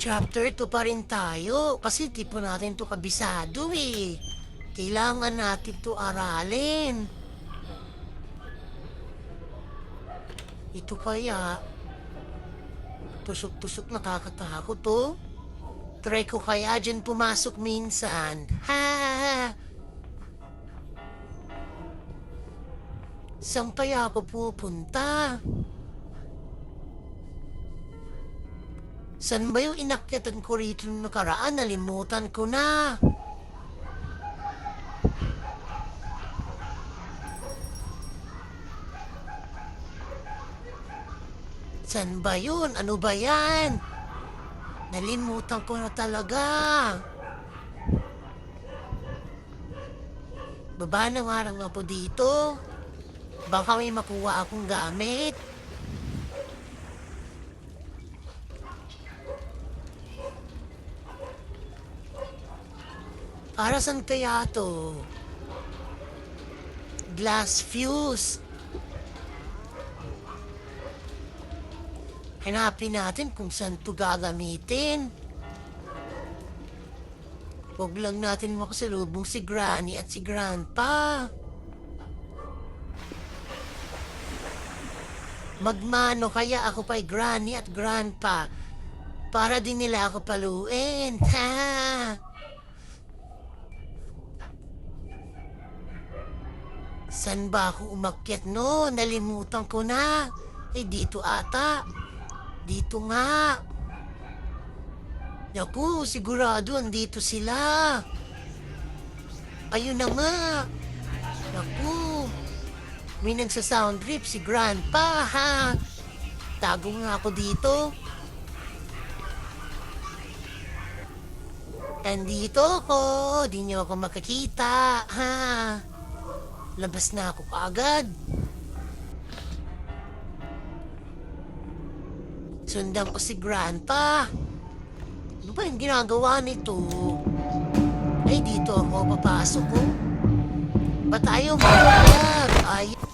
Chapter 2 pa rin tayo kasi di pa natin to kabisado eh. Kailangan natin to aralin. Ito kaya, tusok-tusok nakakatakot to. Try ko kaya dyan pumasok minsan. Ha! Saan kaya ako pupunta? Saan ba yung inakyatan ko rito nung nakaraan? Nalimutan ko na. Saan ba yun? Ano ba yan? Nalimutan ko na talaga. Baba na nga lang ako dito. Baka may makuha akong gamit. Para saan kaya to? Glass fuse. Hanapin natin kung saan to gagamitin. Huwag lang natin makasalubong si Granny at si Grandpa. Magmano kaya ako kay Granny at Grandpa para din nila ako paluin. Ha! San ba ako umakyat no? Nalimutan ko na. Eh dito ata. Dito nga. Naku, sigurado andito sila. Ayun na nga. Naku. May nagsa-sound trip si Grandpa, ha? Tago nga ako dito. Nandito ako. Di niyo ako makakita, ha? Labas na ako kaagad. Sundan ko si Grandpa. Ano ba yung ginagawa nito? Ay, dito ako papasok ko. Ba tayo magkakayag? Ay...